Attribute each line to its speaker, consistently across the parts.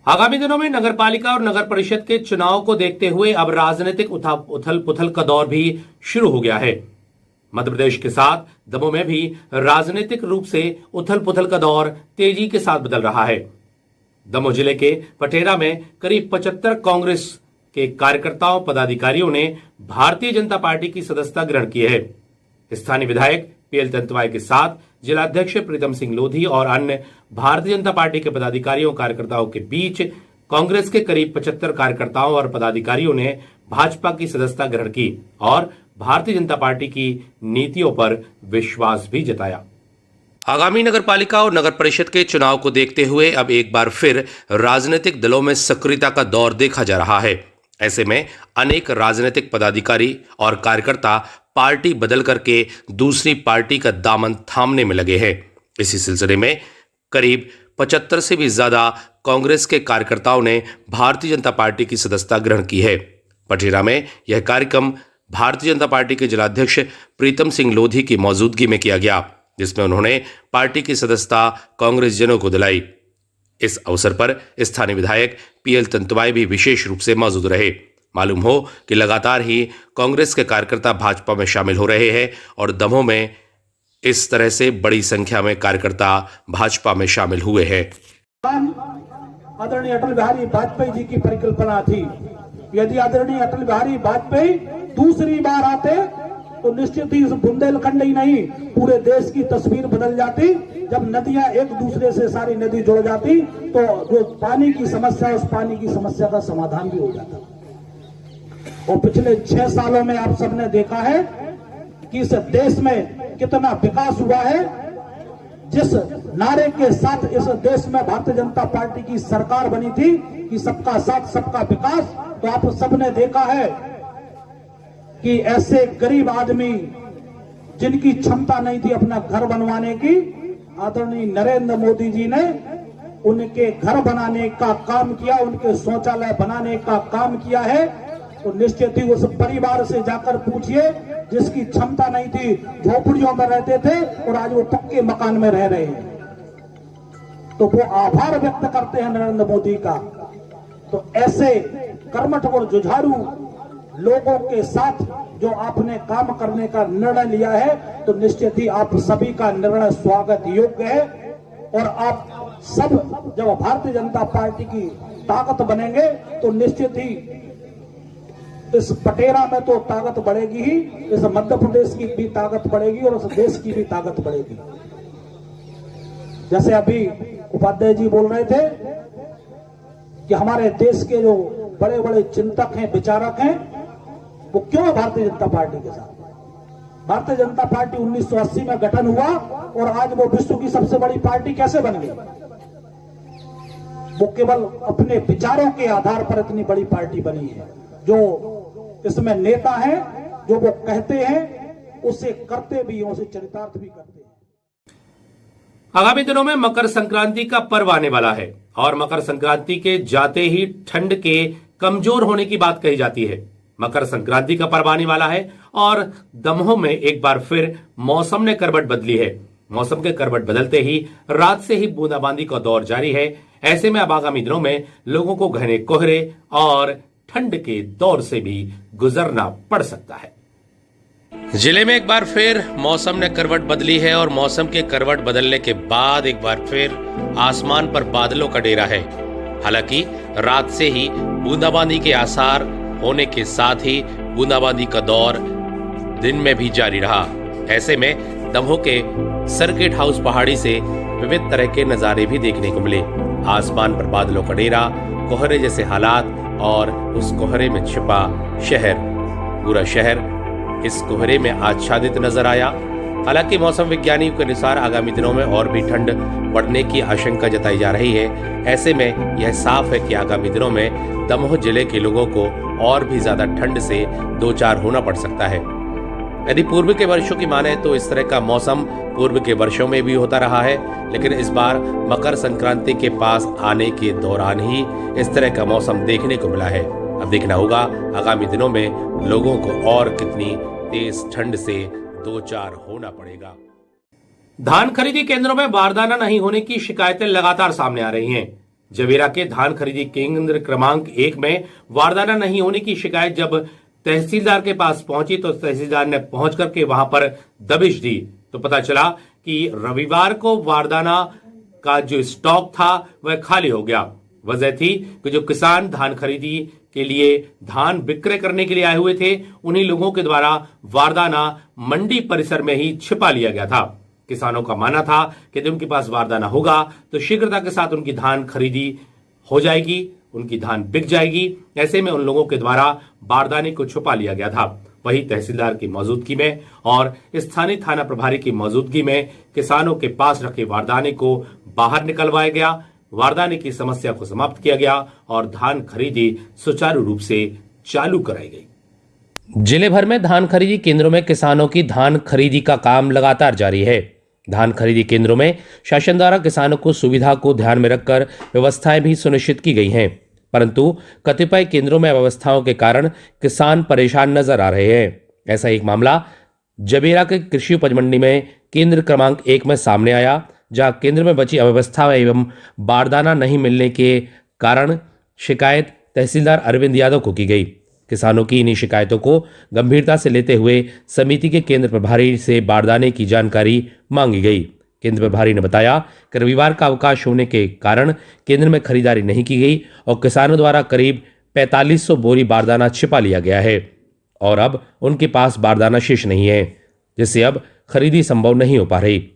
Speaker 1: आगामी दिनों में नगरपालिका और नगर परिषद के चुनाव को देखते हुए अब राजनीतिक उथल पुथल का दौर भी शुरू हो गया है। मध्य प्रदेश के साथ दमोह में भी राजनीतिक रूप से उथल पुथल का दौर तेजी के साथ बदल रहा है। दमोह जिले के पटेरा में करीब 75 कांग्रेस के कार्यकर्ताओं पदाधिकारियों ने भारतीय जनता पार्टी की सदस्यता ग्रहण की है। स्थानीय विधायक पीएल तंतवाई के साथ जिलाध्यक्ष प्रीतम सिंह लोधी और अन्य भारतीय जनता पार्टी के पदाधिकारियों कार्यकर्ताओं के बीच कांग्रेस के करीब 75 कार्यकर्ताओं और पदाधिकारियों ने भाजपा की सदस्यता ग्रहण की और भारतीय जनता पार्टी की नीतियों पर विश्वास भी जताया। आगामी नगरपालिका और नगर परिषद के चुनाव को देखते हुए अब एक बार फिर राजनीतिक दलों में सक्रियता का दौर देखा जा रहा है। ऐसे में अनेक राजनीतिक पदाधिकारी और कार्यकर्ता पार्टी बदल करके दूसरी पार्टी का दामन थामने में लगे हैं। इसी सिलसिले में करीब 75 से भी ज्यादा कांग्रेस के कार्यकर्ताओं ने भारतीय जनता पार्टी की सदस्यता ग्रहण की है। पटेरा में यह कार्यक्रम भारतीय जनता पार्टी के जिलाध्यक्ष प्रीतम सिंह लोधी की मौजूदगी में किया गया, जिसमें उन्होंने पार्टी की सदस्यता कांग्रेस जनों को दिलाई। इस अवसर पर स्थानीय विधायक पीएल तंतवाई भी विशेष रूप से मौजूद रहे। मालूम हो कि लगातार ही कांग्रेस के कार्यकर्ता भाजपा में शामिल हो रहे हैं और दमोह में इस तरह से बड़ी संख्या में कार्यकर्ता भाजपा में शामिल हुए हैं।
Speaker 2: आदरणीय अटल बिहारी वाजपेयी जी की परिकल्पना थी, यदि आदरणीय अटल बिहारी वाजपेयी दूसरी बार आते तो निश्चित ही बुंदेलखंड ही नहीं पूरे देश की तस्वीर बदल जाती। जब नदियां एक दूसरे से सारी नदी जुड़ जाती तो जो पानी की समस्या है उस पानी की समस्या का समाधान भी हो जाता। और पिछले 6 सालों में आप सबने देखा है कि इस देश में कितना विकास हुआ है। जिस नारे के साथ इस देश में भारतीय जनता पार्टी की सरकार बनी थी कि सबका साथ सबका विकास, तो आप सबने देखा है कि ऐसे गरीब आदमी जिनकी क्षमता नहीं थी अपना घर बनवाने की, आदरणीय नरेंद्र मोदी जी ने उनके घर बनाने का काम किया, उनके शौचालय बनाने का काम किया है। तो निश्चित ही उस परिवार से जाकर पूछिए जिसकी क्षमता नहीं थी, झोपड़ियों में रहते थे और आज वो पक्के मकान में रह रहे हैं, तो वो आभार व्यक्त करते हैं नरेंद्र मोदी का। तो ऐसे कर्मठ और जुझारू लोगों के साथ जो आपने काम करने का निर्णय लिया है, तो निश्चित ही आप सभी का निर्णय स्वागत योग्य है। और आप सब जब भारतीय जनता पार्टी की ताकत बनेंगे तो निश्चित ही इस पटेरा में तो ताकत बढ़ेगी ही, इस मध्य प्रदेश की भी ताकत बढ़ेगी और इस देश की भी ताकत बढ़ेगी। जैसे अभी उपाध्याय जी बोल रहे थे कि हमारे देश के जो बड़े बड़े चिंतक हैं, विचारक हैं, वो क्यों है भारतीय जनता पार्टी के साथ। भारतीय जनता पार्टी 1980 में गठन हुआ और आज वो विश्व की सबसे बड़ी पार्टी कैसे बन गई। वो केवल अपने विचारों के आधार पर इतनी बड़ी पार्टी बनी है। जो इसमें नेता हैं, जो वो कहते हैं उसे करते भी हैं, उसे चरितार्थ भी करते हैं।
Speaker 1: आगामी दिनों में मकर संक्रांति का पर्व आने वाला है और मकर संक्रांति के जाते ही ठंड के कमजोर होने की बात कही जाती है। मकर संक्रांति का पर्व आने वाला है और दमोह में एक बार फिर मौसम ने करवट बदली है। मौसम के करवट बदलते ही रात से ही बूंदाबांदी का दौर जारी है। ऐसे में अब आगामी दिनों में लोगों को घने कोहरे और ठंड के दौर से भी गुजरना पड़ सकता है। जिले में एक बार फिर मौसम ने करवट बदली है और मौसम के करवट बदलने के बाद एक बार फिर आसमान पर बादलों का डेरा है। हालांकि रात से ही बूंदाबांदी के आसार होने के साथ ही बूंदाबांदी का दौर दिन में भी जारी रहा। ऐसे में दमोह के सर्किट हाउस पहाड़ी से विविध तरह के नजारे भी देखने को मिले। आसमान पर बादलों का डेरा, कोहरे जैसे हालात और उस कोहरे में छिपा शहर, पूरा शहर इस कोहरे में आच्छादित नजर आया। हालांकि मौसम विज्ञानियों के अनुसार आगामी दिनों में और भी ठंड बढ़ने की आशंका जताई जा रही है। ऐसे में यह साफ है कि आगामी दिनों में दमोह जिले के लोगों को और भी ज्यादा ठंड से दो चार होना पड़ सकता है। यदि पूर्व के वर्षों की माने तो इस तरह का मौसम पूर्व के वर्षों में भी होता रहा है, लेकिन इस बार मकर संक्रांति के पास आने के दौरान ही इस तरह का मौसम देखने को मिला है। अब देखना होगा आगामी दिनों में लोगों को और कितनी तेज ठंड से दो चार होना पड़ेगा। धान खरीदी केंद्रों में बारदाना नहीं होने की शिकायतें लगातार सामने आ रही हैं। जवेरा के धान खरीदी केंद्र क्रमांक 1 में वारदाना नहीं होने की शिकायत जब तहसीलदार के पास पहुंची तो तहसीलदार ने पहुंच करके वहां पर दबिश दी तो पता चला कि रविवार को वारदाना का जो स्टॉक था वह खाली हो गया। वजह थी कि जो किसान धान खरीदी के लिए धान विक्रय करने के लिए आए हुए थे उन्हीं लोगों के द्वारा वारदाना मंडी परिसर में ही छिपा लिया गया था। किसानों का मानना था कि यदि उनके पास वारदाना होगा तो शीघ्रता के साथ उनकी धान खरीदी हो जाएगी, उनकी धान बिक जाएगी। ऐसे में उन लोगों के द्वारा बारदाने को छुपा लिया गया था। वही तहसीलदार की मौजूदगी में और स्थानीय थाना प्रभारी की मौजूदगी में किसानों के पास रखे वारदाने को बाहर निकलवाया गया, वारदाने की समस्या को समाप्त किया गया और धान खरीदी सुचारू रूप से चालू कराई गई। जिले भर में धान खरीदी केंद्रों में किसानों की धान खरीदी का काम लगातार जारी है। धान खरीदी केंद्रों में शासन द्वारा किसानों को सुविधा को ध्यान में रखकर व्यवस्थाएं भी सुनिश्चित की गई हैं, परंतु कतिपय केंद्रों में अव्यवस्थाओं के कारण किसान परेशान नजर आ रहे हैं। ऐसा एक मामला जबेरा के कृषि उपज मंडी में केंद्र क्रमांक 1 में सामने आया, जहां केंद्र में बची अव्यवस्था एवं बारदाना नहीं मिलने के कारण शिकायत तहसीलदार अरविंद यादव को की गई। किसानों की इन्हीं शिकायतों को गंभीरता से लेते हुए समिति के केंद्र प्रभारी से बारदाने की जानकारी मांगी गई। केंद्र प्रभारी ने बताया कि रविवार का अवकाश होने के कारण केंद्र में खरीदारी नहीं की गई और किसानों द्वारा करीब 4500 बोरी बारदाना छिपा लिया गया है और अब उनके पास बारदाना शेष नहीं है, जिससे अब खरीदी संभव नहीं हो पा रही।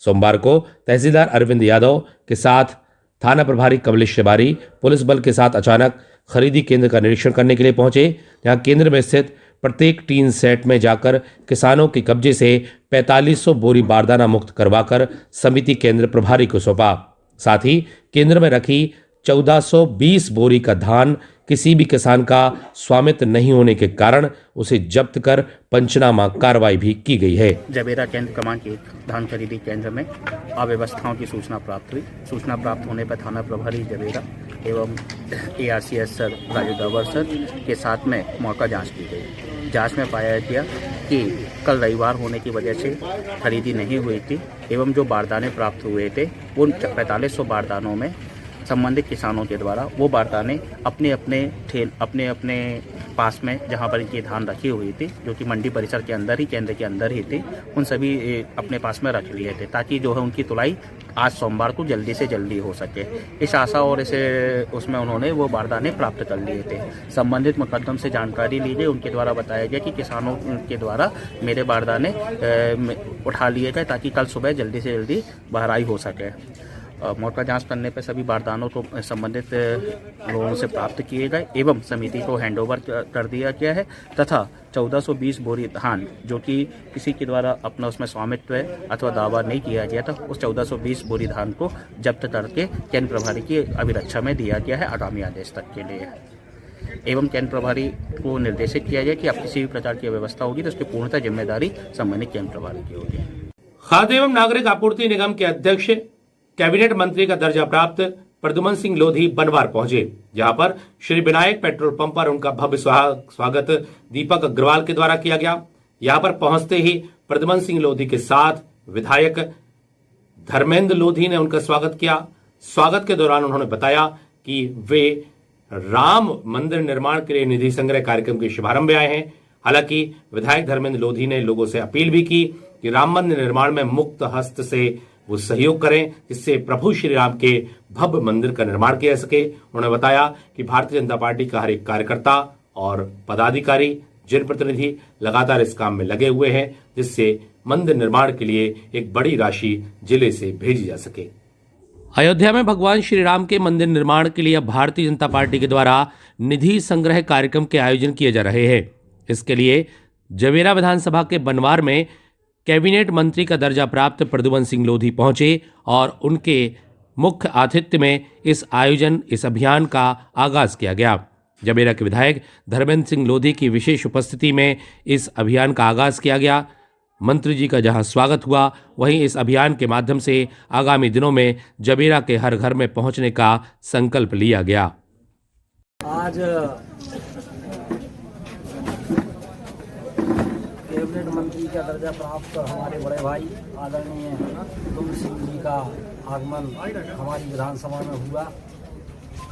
Speaker 1: सोमवार को तहसीलदार अरविंद यादव के साथ थाना प्रभारी कमलेश तिवारी पुलिस बल के साथ अचानक खरीदी केंद्र का निरीक्षण करने के लिए पहुंचे, जहां केंद्र में स्थित प्रत्येक टीन सेट में जाकर किसानों के कब्जे से 4500 बोरी बारदाना मुक्त करवाकर समिति केंद्र प्रभारी को सौंपा। साथ ही केंद्र में रखी 1420 बोरी का धान किसी भी किसान का स्वामित्व नहीं होने के कारण उसे जब्त कर पंचनामा कार्रवाई भी की गई है।
Speaker 3: जबेरा केंद्र क्रमांक 1 धान खरीदी केंद्र में अव्यवस्थाओं की सूचना प्राप्त हुई। सूचना प्राप्त होने पर थाना प्रभारी जबेरा एवं ARCS सर राजू दवर सर के साथ में मौका जांच की गई। जांच में पाया गया कि कल रविवार होने की वजह से खरीदी नहीं हुई थी एवं जो बारदाने प्राप्त हुए थे उन 4500 बारदानों में संबंधित किसानों के द्वारा वो बारदाने अपने अपने पास में जहां पर इनकी धान रखी हुई थी, जो कि मंडी परिसर के अंदर ही केंद्र के अंदर ही थी, उन सभी अपने पास में रख लिए थे ताकि जो है उनकी तुलाई आज सोमवार को जल्दी से जल्दी हो सके। इस आशा और इसे उसमें उन्होंने वो बारदाने प्राप्त कर लिए थे। संबंधित मुकदम से जानकारी ली गई, उनके द्वारा बताया गया कि किसानों के द्वारा मेरे बारदाने उठा लिए गए ताकि कल सुबह जल्दी से जल्दी बहराई हो सके। मौका जांच करने पर सभी बारदानों को संबंधित लोगों से प्राप्त किए गए एवं समिति को हैंडओवर कर दिया गया है तथा 1420 बोरी धान जो कि किसी के द्वारा अपना उसमें स्वामित्व अथवा दावा नहीं किया गया था, उस 1420 बोरी धान को जब्त करके केंद्र प्रभारी की अभिरक्षा में दिया गया है आगामी आदेश तक के लिए। एवं केंद्र प्रभारी को निर्देशित किया गया कि अब किसी भी प्रकार की व्यवस्था होगी तो उसकी पूर्णतः जिम्मेदारी संबंधित केंद्र प्रभारी की होगी।
Speaker 1: खाद्य एवं नागरिक आपूर्ति निगम के अध्यक्ष कैबिनेट मंत्री का दर्जा प्राप्त प्रद्युमन सिंह लोधी बनवार पहुंचे, जहां पर श्री विनायक पेट्रोल पंप पर उनका भव्य स्वागत दीपक अग्रवाल के द्वारा किया गया। यहां पर पहुंचते ही प्रद्युमन सिंह लोधी के साथ विधायक धर्मेंद्र लोधी ने उनका स्वागत किया। स्वागत के दौरान उन्होंने बताया कि वे राम मंदिर निर्माण के लिए निधि संग्रह कार्यक्रम के शुभारंभ में आए हैं। हालांकि विधायक धर्मेंद्र लोधी ने लोगों से अपील भी की कि राम मंदिर निर्माण में मुक्त हस्त से वो सहयोग करें, जिससे प्रभु श्री राम के भव्य मंदिर का निर्माण किया जा सके। उन्होंने बताया कि भारतीय जनता पार्टी का हर एक कार्यकर्ता और पदाधिकारी, जनप्रतिनिधि लगातार इस काम में लगे हुए हैं, जिससे मंदिर निर्माण के लिए एक बड़ी राशि जिले से भेजी जा सके। अयोध्या में भगवान श्री राम के मंदिर निर्माण के लिए अब भारतीय जनता पार्टी के द्वारा निधि संग्रह कार्यक्रम के आयोजन किए जा रहे हैं। इसके लिए जवेरा विधानसभा के बनवार में कैबिनेट मंत्री का दर्जा प्राप्त प्रद्युमन सिंह लोधी पहुंचे और उनके मुख्य आतिथ्य में इस अभियान का आगाज किया गया। जबेरा के विधायक धर्मेंद्र सिंह लोधी की विशेष उपस्थिति में इस अभियान का आगाज किया गया। मंत्री जी का जहां स्वागत हुआ, वहीं इस अभियान के माध्यम से आगामी दिनों में जबेरा के हर घर में पहुंचने का संकल्प लिया गया।
Speaker 4: आज कैबिनेट मंत्री का दर्जा प्राप्त हमारे बड़े भाई आदरणीय प्रद्युमन सिंह जी का आगमन हमारी विधानसभा में हुआ।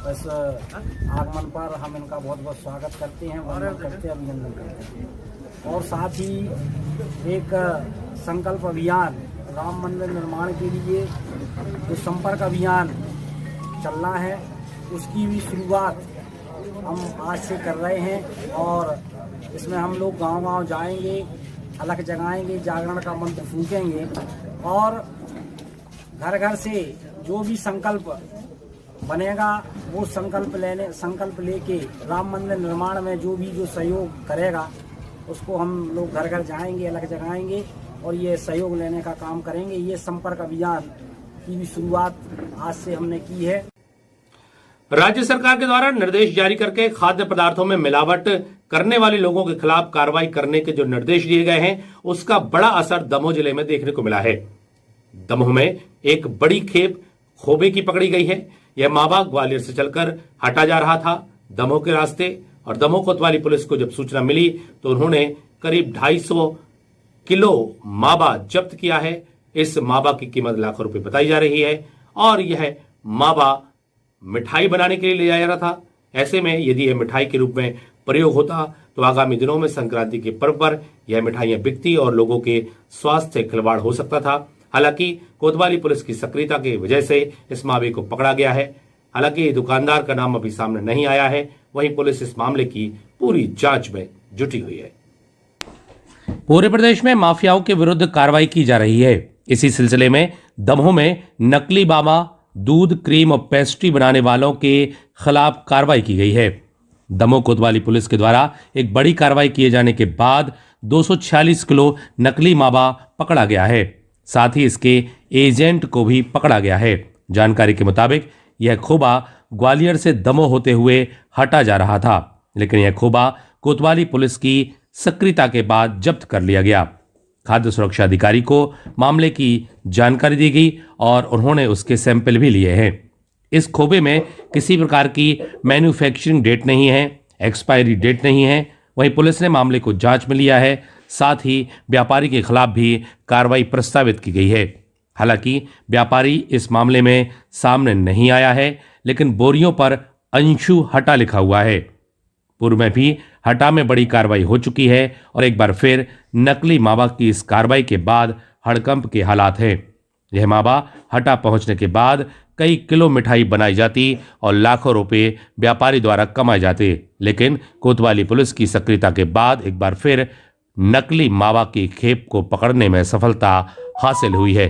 Speaker 4: इस आगमन पर हम इनका बहुत बहुत स्वागत करते हैं, वंदन करते हैं, अभिनंदन करते हैं। और साथ ही एक संकल्प अभियान राम मंदिर निर्माण के लिए जो संपर्क अभियान चलना है उसकी भी शुरुआत हम आज से कर रहे हैं। और इसमें हम लोग गांव-गांव जाएंगे, अलग जगाएंगे, जागरण का मंत्र फूकेंगे और घर घर से जो भी संकल्प बनेगा वो संकल्प लेके राम मंदिर निर्माण में जो सहयोग करेगा उसको हम लोग घर घर जाएंगे, अलग जगाएंगे और ये सहयोग लेने का काम करेंगे। ये संपर्क अभियान की भी शुरुआत आज से हमने की है।
Speaker 1: राज्य सरकार के द्वारा निर्देश जारी करके खाद्य पदार्थों में मिलावट करने वाले लोगों के खिलाफ कार्रवाई करने के जो निर्देश दिए गए हैं उसका बड़ा असर दमोह जिले में देखने को मिला है। दमोह में एक बड़ी खेप खोबे की पकड़ी गई है। यह मावा ग्वालियर से चलकर हटा जा रहा था दमोह के रास्ते और दमोह कोतवाली पुलिस को जब सूचना मिली तो उन्होंने करीब 250 किलो मावा जब्त किया है। इस मावा की कीमत लाखों रुपए बताई जा रही है और यह मावा मिठाई बनाने के लिए ले जाया जा रहा था। ऐसे में यदि यह मिठाई के रूप में प्रयोग होता तो आगामी दिनों में संक्रांति के पर्व पर यह मिठाइयां बिकती और लोगों के स्वास्थ्य से खिलवाड़ हो सकता था। हालांकि कोतवाली पुलिस की सक्रियता की वजह से इस मावे को पकड़ा गया है। हालांकि दुकानदार का नाम अभी सामने नहीं आया है। वहीं पुलिस इस मामले की पूरी जांच में जुटी हुई है। पूरे प्रदेश में माफियाओं के विरुद्ध कार्रवाई की जा रही है। इसी सिलसिले में दमोह में नकली मावा, दूध, क्रीम और पेस्ट्री बनाने वालों के खिलाफ कार्रवाई की गई है। दमोह कोतवाली पुलिस के द्वारा एक बड़ी कार्रवाई किए जाने के बाद 246 किलो नकली मावा पकड़ा गया है। साथ ही इसके एजेंट को भी पकड़ा गया है। जानकारी के मुताबिक यह खोबा ग्वालियर से दमोह होते हुए हटा जा रहा था, लेकिन यह खोबा कोतवाली पुलिस की सक्रियता के बाद जब्त कर लिया गया। खाद्य सुरक्षा अधिकारी को मामले की जानकारी दी गई और उन्होंने उसके सैंपल भी लिए हैं। इस खोबे में किसी प्रकार की मैन्युफैक्चरिंग डेट नहीं है, एक्सपायरी डेट नहीं है। वहीं पुलिस ने मामले को जांच में लिया है। साथ ही व्यापारी के खिलाफ भी कार्रवाई प्रस्तावित की गई है। हालांकि व्यापारी इस मामले में सामने नहीं आया है, लेकिन बोरियों पर अंशु हटा लिखा हुआ है। पूर्व में भी हटा में बड़ी कार्रवाई हो चुकी है और एक बार फिर नकली मावा की इस कार्रवाई के बाद हड़कंप के हालात हैं। यह मावा हटा पहुंचने के बाद कई किलो मिठाई बनाई जाती और लाखों रुपए व्यापारी द्वारा कमाए जाते, लेकिन कोतवाली पुलिस की सक्रियता के बाद एक बार फिर नकली मावा की खेप को पकड़ने में सफलता हासिल हुई है।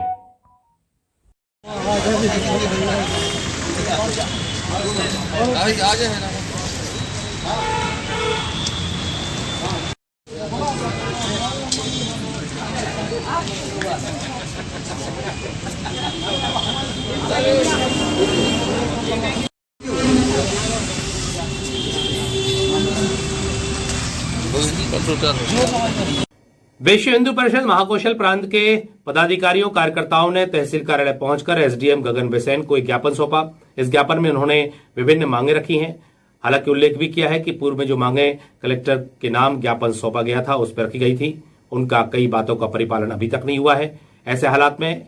Speaker 1: विश्व हिंदू परिषद महाकौशल प्रांत के पदाधिकारियों कार्यकर्ताओं ने तहसील कार्यालय पहुंचकर एसडीएम गगन बिसेन को एक ज्ञापन सौंपा। इस ज्ञापन में उन्होंने विभिन्न मांगे रखी हैं। हालांकि उल्लेख भी किया है कि पूर्व में जो मांगे कलेक्टर के नाम ज्ञापन सौंपा गया था उस पर रखी गई थी, उनका कई बातों का परिपालन अभी तक नहीं हुआ है। ऐसे हालात में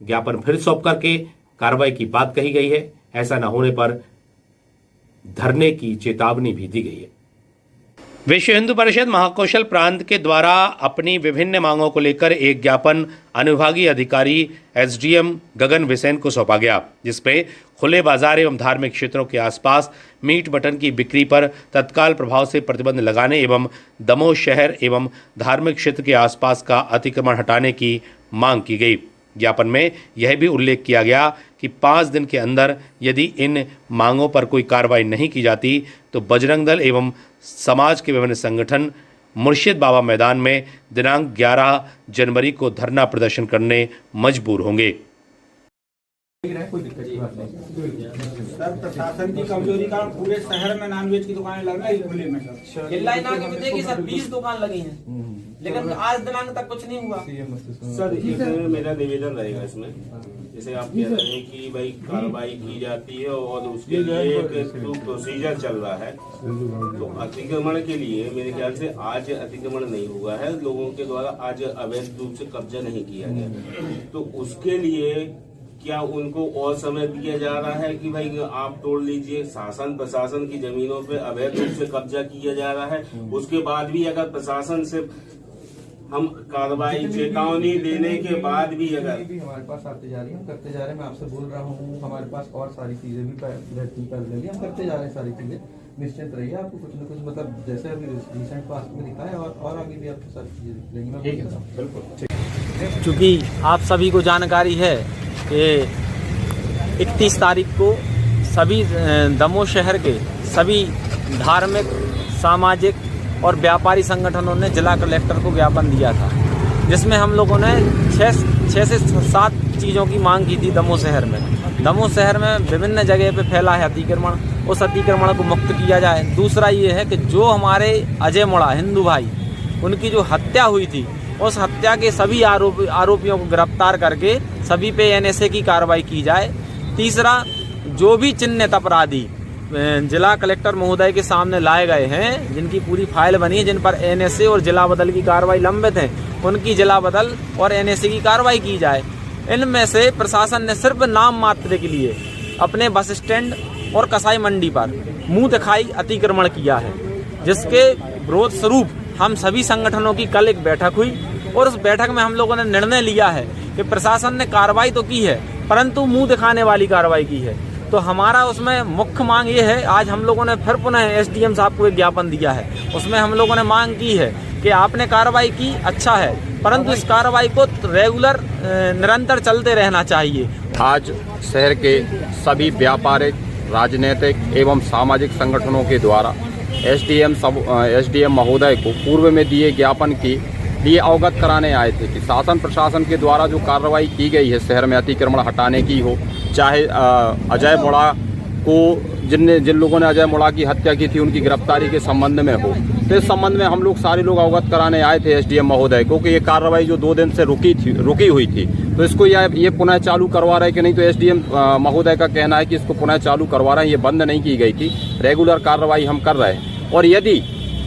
Speaker 1: ज्ञापन फिर सौंप करके कार्रवाई की बात कही गई है। ऐसा न होने पर धरने की चेतावनी भी दी गई है। विश्व हिंदू परिषद महाकौशल प्रांत के द्वारा अपनी विभिन्न मांगों को लेकर एक ज्ञापन अनुविभागीय अधिकारी एसडीएम गगन बिसेन को सौंपा गया, जिसपे खुले बाजार एवं धार्मिक क्षेत्रों के आसपास मीट मटन की बिक्री पर तत्काल प्रभाव से प्रतिबंध लगाने एवं दमोह शहर एवं धार्मिक क्षेत्र के आसपास का अतिक्रमण हटाने की मांग की गई। ज्ञापन में यह भी उल्लेख किया गया कि 5 दिन के अंदर यदि इन मांगों पर कोई कार्रवाई नहीं की जाती तो बजरंग दल एवं समाज के विभिन्न संगठन मुर्शिद बाबा मैदान में दिनांक 11 जनवरी को धरना प्रदर्शन करने मजबूर होंगे।
Speaker 5: सर, प्रशासन की कमजोरी का पूरे शहर में नॉनवेज की दुकानें लग रही खुले में सर।
Speaker 6: देखिए सर 20 दुकान लगी हैं, लेकिन आज दिनांक तक कुछ नहीं हुआ।
Speaker 7: सर मेरा निवेदन रहेगा इसमें, जैसे आप कह रहे हैं कि भाई कार्रवाई की जाती है और उसके लिए एक प्रोसीजर चल रहा है, तो अतिक्रमण के लिए मेरे ख्याल से आज अतिक्रमण नहीं हुआ है, लोगों के द्वारा आज अवैध रूप से कब्जा नहीं किया गया, तो उसके लिए क्या उनको और समय दिया जा रहा है कि भाई आप तोड़ लीजिए? शासन प्रशासन की जमीनों पे अवैध रूप से कब्जा किया जा रहा है, उसके बाद भी अगर प्रशासन से हम कार्रवाई चेतावनी देने के बाद भी अगर
Speaker 8: भी हमारे पास आते जा रही है, हम करते जा रहे हैं। मैं आपसे बोल रहा हूँ, हमारे पास और सारी चीजें भी रहती, हम करते जा रहे हैं सारी चीजें। निश्चित रहिए, आपको कुछ न कुछ मतलब जैसे अभी रिसेंट पास्ट में दिखा है और आगे भी आपको सारी चीजें दिख रही हैं। बिल्कुल।
Speaker 4: चूँकि आप सभी को जानकारी है कि 31 तारीख को सभी दमोह शहर के सभी धार्मिक, सामाजिक और व्यापारी संगठनों ने जिला कलेक्टर को ज्ञापन दिया था, जिसमें हम लोगों ने 6 से 7 चीज़ों की मांग की थी। दमोह शहर में विभिन्न जगह पे फैला है अतिक्रमण, उस अतिक्रमण को मुक्त किया जाए। दूसरा ये है कि जो हमारे अजय मोड़ा हिंदू भाई, उनकी जो हत्या हुई थी, उस हत्या के सभी आरोपियों को गिरफ्तार करके सभी पे NSA की कार्रवाई की जाए। तीसरा, जो भी चिन्हित अपराधी जिला कलेक्टर महोदय के सामने लाए गए हैं, जिनकी पूरी फाइल बनी है, जिन पर NSA और जिला बदल की कार्रवाई लंबित है, उनकी जिला बदल और NSA की कार्रवाई की जाए। इनमें से प्रशासन ने सिर्फ नाम मात्र के लिए अपने बस स्टैंड और कसाई मंडी पर मुंह दिखाई अतिक्रमण किया है, जिसके विरोध स्वरूप हम सभी संगठनों की कल एक बैठक हुई और उस बैठक में हम लोगों ने निर्णय लिया है कि प्रशासन ने कार्रवाई तो की है, परंतु मुंह दिखाने वाली कार्रवाई की है। तो हमारा उसमें मुख्य मांग ये है, आज हम लोगों ने फिर पुनः SDM साहब को एक ज्ञापन दिया है, उसमें हम लोगों ने मांग की है कि आपने कार्रवाई की, अच्छा है, परंतु इस कार्रवाई को रेगुलर निरंतर चलते रहना चाहिए।
Speaker 9: आज शहर के सभी व्यापारिक, राजनीतिक एवं सामाजिक संगठनों के द्वारा SDM महोदय को पूर्व में दिए ज्ञापन के लिए अवगत कराने आए थे कि शासन प्रशासन के द्वारा जो कार्रवाई की गई है शहर में अतिक्रमण हटाने की हो, चाहे अजय मोड़ा को जिन लोगों ने अजय मोड़ा की हत्या की थी उनकी गिरफ्तारी के संबंध में हो, तो इस संबंध में हम लोग सारे लोग अवगत कराने आए थे SDM महोदय को कि ये कार्रवाई जो 2 दिन से रुकी हुई थी, तो इसको ये पुनः चालू करवा रहे कि नहीं। तो SDM महोदय का कहना है कि इसको पुनः चालू करवा रहे हैं, ये बंद नहीं की गई थी, रेगुलर कार्रवाई हम कर रहे हैं। और यदि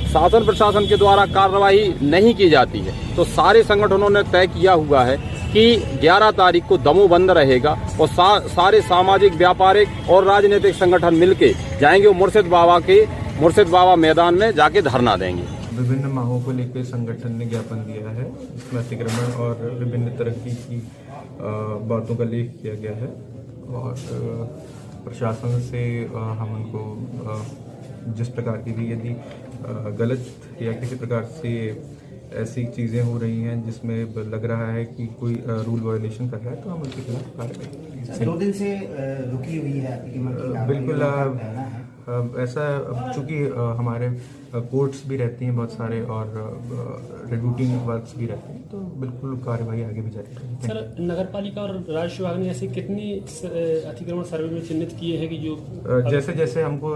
Speaker 9: शासन प्रशासन के द्वारा कार्रवाई नहीं की जाती है तो सारे संगठनों ने तय किया हुआ है कि 11 तारीख को दमोह बंद रहेगा और सारे सामाजिक, व्यापारिक और राजनीतिक संगठन मिलके जाएंगे और मुर्शिद बाबा मैदान में जाके धरना देंगे।
Speaker 8: विभिन्न मांगों को लेकर संगठन ने ज्ञापन दिया है, इसमें अतिक्रमण और विभिन्न तरक्की की बातों का लेख किया गया है और प्रशासन से हम उनको जिस प्रकार की भी यदि गलत या किसी प्रकार से ऐसी चीज़ें हो रही हैं जिसमें लग रहा है कि कोई रूल वायलेशन कर रहा है, तो हम उसके खिलाफ कार्रवाई करेंगे।
Speaker 10: 2 दिन से रुकी हुई है
Speaker 8: बिल्कुल ऐसा, चूँकि हमारे कोर्ट्स भी रहती हैं बहुत सारे और रूटीन वर्क्स भी रहते हैं, तो बिल्कुल कार्रवाई आगे भी जारी रहेगी।
Speaker 11: सर, नगर पालिका और राजस्व विभाग ने ऐसे कितनी अतिक्रमण सर्वे में चिन्हित किए हैं कि जो
Speaker 8: जैसे जैसे हमको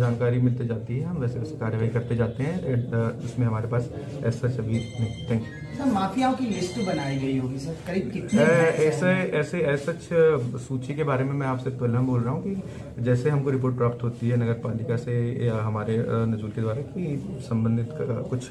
Speaker 8: जानकारी मिलती जाती है हम वैसे वैसे कार्रवाई करते जाते हैं। इसमें हमारे पास ऐसा सभी नहीं। Thank you.
Speaker 10: सर, माफियाओं की लिस्ट बनाई गई होगी सर, करीब कितने
Speaker 8: ऐसे सूची के बारे में मैं आपसे पहले बोल रहा हूँ कि जैसे हमको रिपोर्ट प्राप्त होती है नगर पालिका से या हमारे नजूल के द्वारा कि संबंधित कुछ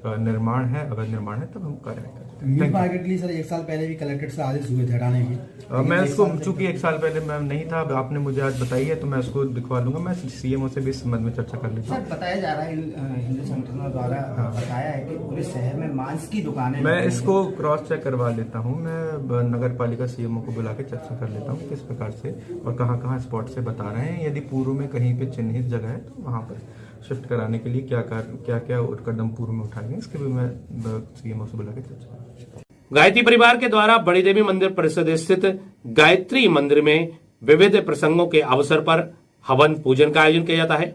Speaker 8: निर्माण है, अवैध निर्माण है, तब हम कार्रवाई करते हैं।
Speaker 10: मार्केट के लिए सर 1 साल पहले भी कलेक्टर से आदेश हुए थे हटाने के।
Speaker 8: मैं इसको चूंकि 1 साल पहले मैं नहीं था, आपने मुझे आज बताई है तो मैं उसको दिखवा लूंगा। मैं CMO से भी इस संबंध में चर्चा कर लेता हूँ।
Speaker 10: सर, बताया जा रहा है हिंदू संगठनों द्वारा बताया है कि पूरे शहर में मांस की दुकानें,
Speaker 8: मैं इसको क्रॉस चेक करवा लेता हूँ। मैं नगर पालिका CMO को बुला के चर्चा कर लेता हूँ किस प्रकार से और कहाँ स्पॉट से बता रहे हैं। यदि पूर्व में कहीं पे चिन्हित जगह है तो वहाँ पर शिफ्ट कराने के लिए क्या कदम पूर्व में उठाएंगे, इसके भी मैं CMO से बुला के चर्चा।
Speaker 1: गायत्री परिवार के द्वारा बड़ी देवी मंदिर परिसर स्थित गायत्री मंदिर में विविध प्रसंगों के अवसर पर हवन पूजन का आयोजन किया जाता है।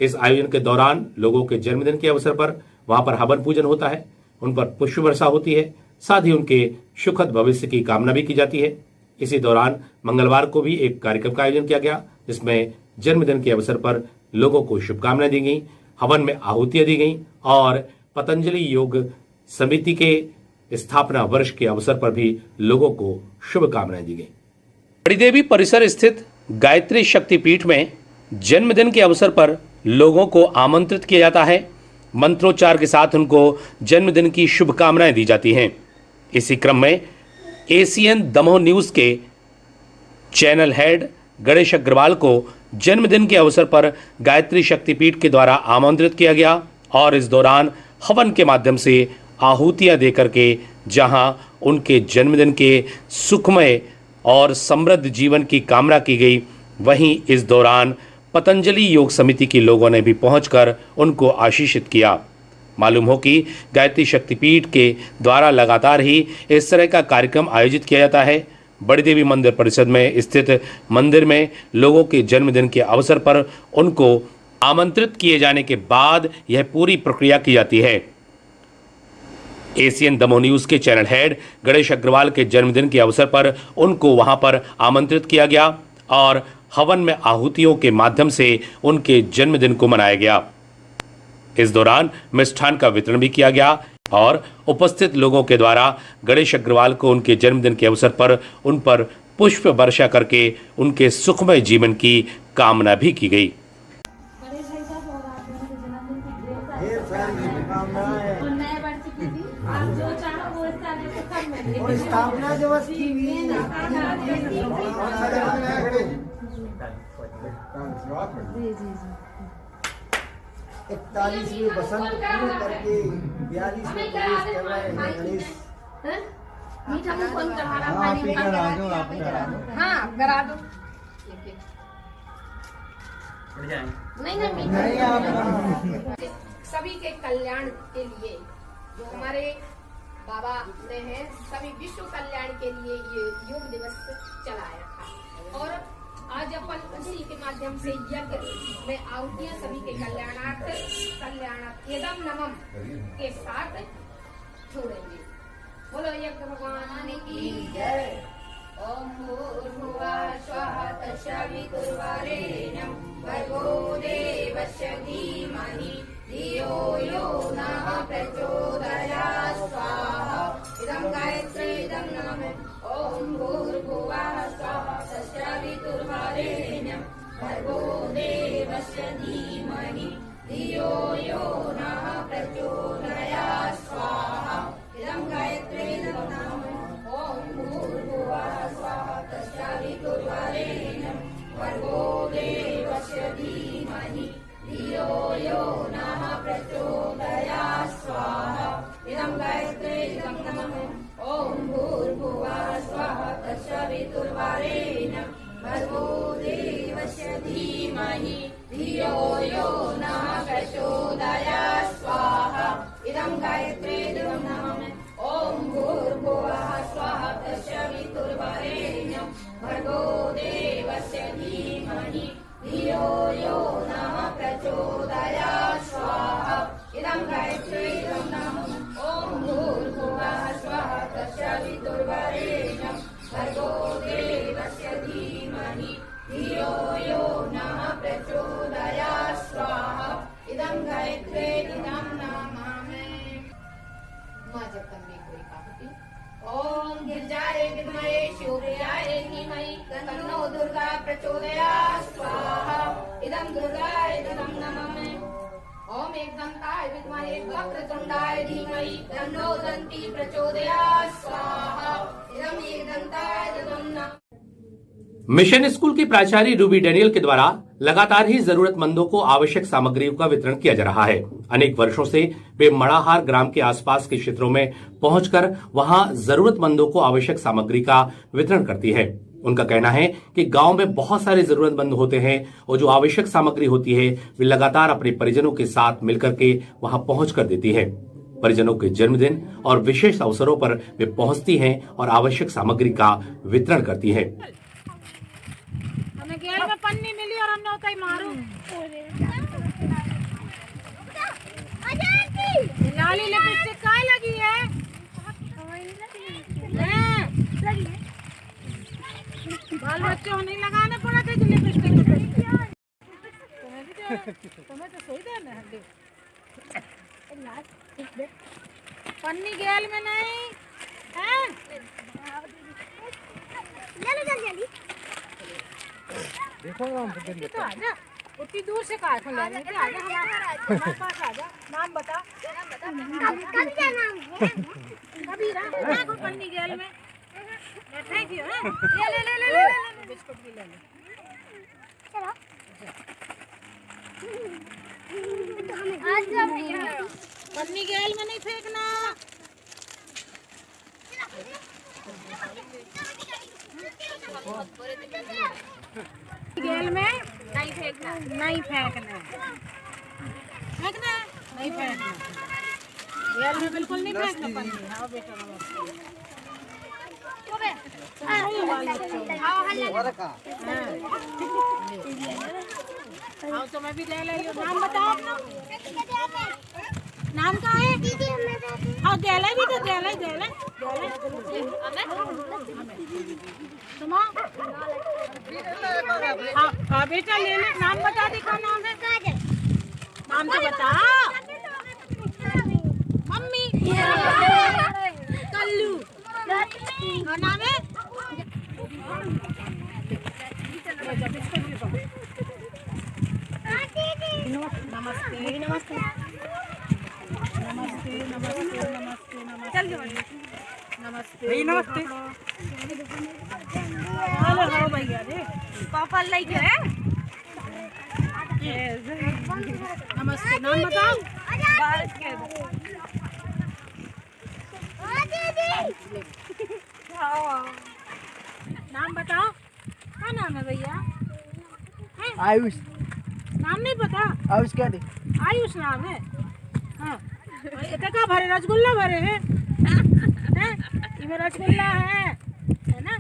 Speaker 1: इस आयोजन के दौरान लोगों के जन्मदिन के अवसर पर वहां पर हवन पूजन होता है, उन पर पुष्प वर्षा होती है, साथ ही उनके सुखद भविष्य की कामना भी की जाती है। इसी दौरान मंगलवार को भी एक कार्यक्रम का आयोजन किया गया जिसमें जन्मदिन के अवसर पर लोगों को शुभकामनाएं दी गई, हवन में आहुतियां दी गई और पतंजलि योग समिति के स्थापना वर्ष के अवसर पर भी लोगों को शुभकामनाएं दी गई। बड़ी देवी परिसर स्थित गायत्री शक्तिपीठ में जन्मदिन के अवसर पर लोगों को आमंत्रित किया जाता है। मंत्रोच्चार के साथ उनको जन्मदिन की शुभकामनाएं दी जाती हैं। इसी क्रम में ACN दमोह न्यूज के चैनल हेड गणेश अग्रवाल को जन्मदिन के अवसर पर गायत्री शक्तिपीठ के द्वारा आमंत्रित किया गया और इस दौरान हवन के माध्यम से आहुतियां देकर के जहां उनके जन्मदिन के सुखमय और समृद्ध जीवन की कामना की गई, वहीं इस दौरान पतंजलि योग समिति के लोगों ने भी पहुंचकर उनको आशीषित किया। मालूम हो कि गायत्री शक्तिपीठ के द्वारा लगातार ही इस तरह का कार्यक्रम आयोजित किया जाता है। बड़ी देवी मंदिर परिषद में स्थित मंदिर में लोगों के जन्मदिन के अवसर पर उनको आमंत्रित किए जाने के बाद यह पूरी प्रक्रिया की जाती है। एशियन दमोह न्यूज के चैनल हेड गणेश अग्रवाल के जन्मदिन के अवसर पर उनको वहां पर आमंत्रित किया गया और हवन में आहुतियों के माध्यम से उनके जन्मदिन को मनाया गया। इस दौरान मिष्ठान का वितरण भी किया गया और उपस्थित लोगों के द्वारा गणेश अग्रवाल को उनके जन्मदिन के अवसर पर उन पर पुष्प वर्षा करके उनके सुखमय जीवन की कामना भी की गई।
Speaker 10: स्थापना दिवस की भी 41वीं बसंत पूर्ण करके 42 में प्रवेश कर रहे हैं गणेश।
Speaker 12: मीठा मुंह कौन करा रहा है? हाँ करा दो। नहीं सभी के कल्याण के लिए जो हमारे बाबा ने हैं, सभी विश्व कल्याण के लिए ये योग दिवस चलाया था और आज अपन उसी के माध्यम से यज्ञ में आहुतियां सभी के कल्याणार्थ एदम नमम के साथ छोड़ेंगे। बोलो यज्ञ भगवान की जय। ओम भूर्भुवः स्वः तत्सवितुर्वरेण्यं भर्गो देवस्य धीमहि धियो यो नः प्रचोदयात् स्वाहा। इदं गायत्री इदं नमः। ओम भूर्भुवः स्वः तत्सवितुर्वरेण्यं भर्गो देवस्य धीमहि धियो यो नः प्रचोदयात् स्वाहा। इदं गायत्री इदं नमः। ओम भूर्भुवः स्वः तत्सवितुर्वरेण्यं भर्गो देवस्य धीमहि धियो यो नः प्रचोदयात् स्वाहा। इदं गायत्री इदं नमः। ओम भूर्भुवः स्वः तत्सवितुर्वरेण्यं भर्गो देवस्य धीमहि धियो यो नः प्रचोदयात् स्वाहा। इदं गायत्री इदं नमः। ओम भूर्भुवः स्वः तत्सवितुर्वरेण्यं भर्गो देवस्य धीमहि धियो यो नः प्रचोदयात् स्वाहा। इदं गायत्री इदं नमः। ओम भूर्भुवः स्वः तत्सवितुर्वरेण्यं भर्गो देवस्य धीमहि धियो यो नः प्रचोदयात् स्वाहा। इदं गायत्री इदं नमः। माँ जगदम्बे को एक आहुति। ओम गिरिजाय विद्महे शिवप्रियाय धीमहि तन्नो दुर्गा प्रचोदयात् स्वाहा। इदं दुर्गाय इदं नमः। ओम एकदन्ताय विद्महे वक्रतुण्डाय धीमहि तन्नो दन्ती प्रचोदयात् स्वाहा। इदं एकदन्ताय इदं नमः।
Speaker 1: मिशन स्कूल की प्राचार्य रूबी डेनियल के द्वारा लगातार ही जरूरतमंदों को आवश्यक सामग्रियों का वितरण किया जा रहा है। अनेक वर्षों से वे मड़ाहार ग्राम के आसपास के क्षेत्रों में पहुंचकर वहां जरूरतमंदों को आवश्यक सामग्री का वितरण करती है। उनका कहना है कि गांव में बहुत सारे जरूरतमंद होते हैं और जो आवश्यक सामग्री होती है वे लगातार अपने परिजनों के साथ मिलकर के वहां पहुंच कर देती है। परिजनों के जन्मदिन और विशेष अवसरों पर वे पहुंचती हैं और आवश्यक सामग्री का वितरण करती है।
Speaker 12: हमें गेल में पन्नी मिली और हमने उताई मारू। लाली लिपस्टिक काय लगी है? बाल बच्चों नहीं लगाने पड़ा था लिपस्टिक। तुम्हें तो सही देना है। पन्नी गेल में नहीं है। देखो तो आजा, उतनी दूर से कार को ले रहे थे। आजा हमारे पास आजा। नाम बता। कभी क्या नाम है? कबीरा। पन्नी गेल में थैंक यू। ले बिस्कुट भी ले लो। चलो पन्नी गैल में नहीं फेंकना। गैल में नहीं फेंकना। नहीं फेंकना। फेंकना नहीं फेंकना। गैल में बिल्कुल नहीं फेंकना पन्नी। हाँ बेटा आओ तो मैं भी ले लियो। नाम बताओ अपना। नाम क्या है? हाँ गैला भी तो गैला सुनो। हाँ बेटा ले ले। नाम बता दिखा। नाम है नाम तो बता। मम्मी कल्लू और नाम है नमस्ते नमस्ते नमस्ते नमस्ते नमस्ते नमस्ते नमस्ते नमस्ते। हेलो हाँ भैया रे पापा लेके है। नमस्ते। नाम बताओ। नाम बताओ। क्या नाम है भैया?
Speaker 10: आयुष।
Speaker 12: नाम नहीं पता?
Speaker 10: आयुष क्या दे?
Speaker 12: आयुष नाम है। हाँ इतना भरे रसगुल्ला भरे हैं। इसमें रसगुल्ला है ना?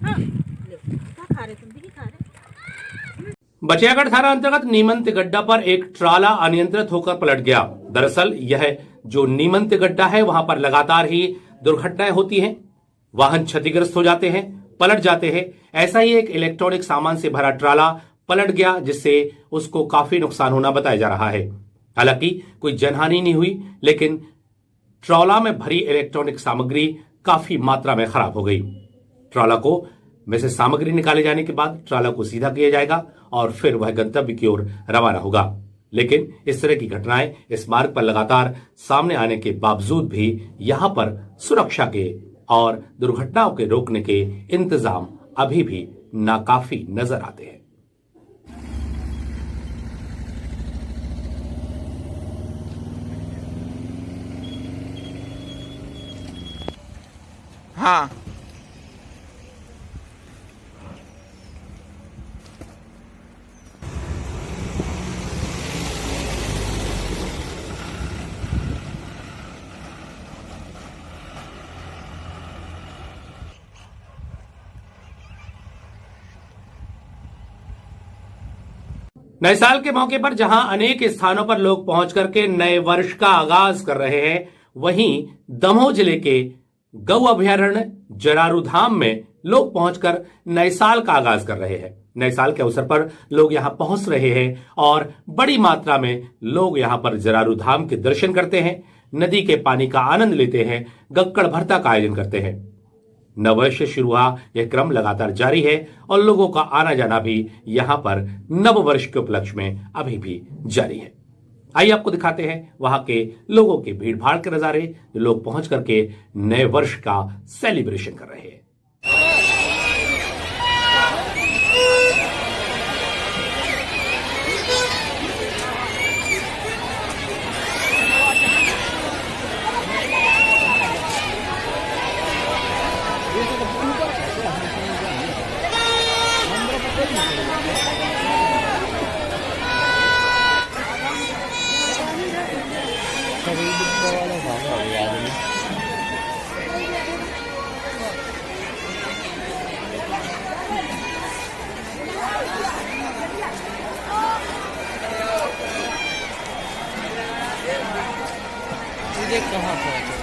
Speaker 12: हाँ क्या खा रहे तुम भी? खा रहे?
Speaker 1: बचियागढ़ थाना अंतर्गत नीमंत गड्ढा पर एक ट्राला अनियंत्रित होकर पलट गया। दरअसल यह जो नीमंत गड्ढा है वहां पर लगातार ही दुर्घटनाएं होती हैं। वाहन क्षतिग्रस्त हो जाते हैं, पलट जाते हैं। ऐसा ही एक इलेक्ट्रॉनिक सामान से भरा ट्राला पलट गया जिससे उसको काफी नुकसान होना बताया जा रहा है। हालांकि कोई जनहानि नहीं हुई, लेकिन ट्रॉला में भरी इलेक्ट्रॉनिक सामग्री काफी मात्रा में खराब हो गई। ट्रॉला को में से सामग्री निकाले जाने के बाद ट्रॉला को सीधा किया जाएगा और फिर वह गंतव्य की ओर रवाना होगा। लेकिन इस तरह की घटनाएं इस मार्ग पर लगातार सामने आने के बावजूद भी यहां पर सुरक्षा के और दुर्घटनाओं के रोकने के इंतजाम अभी भी नाकाफी नजर आते हैं।
Speaker 13: हाँ
Speaker 1: नए साल के मौके पर जहां अनेक स्थानों पर लोग पहुंच करके नए वर्ष का आगाज कर रहे हैं, वहीं दमोह जिले के गौ अभयारण्य जरारू धाम में लोग पहुंचकर नए साल का आगाज कर रहे हैं। नए साल के अवसर पर लोग यहां पहुंच रहे हैं और बड़ी मात्रा में लोग यहां पर जरारू धाम के दर्शन करते हैं, नदी के पानी का आनंद लेते हैं, गक्कड़ भरता का आयोजन करते हैं। नववर्ष से शुरू हुआ यह क्रम लगातार जारी है और लोगों का आना जाना भी यहां पर नववर्ष के उपलक्ष्य में अभी भी जारी है। आइए आपको दिखाते हैं वहां के लोगों के भीड़ भाड़ के नजारे, जो लोग पहुंच करके नए वर्ष का सेलिब्रेशन कर रहे हैं।
Speaker 13: कहाँ पर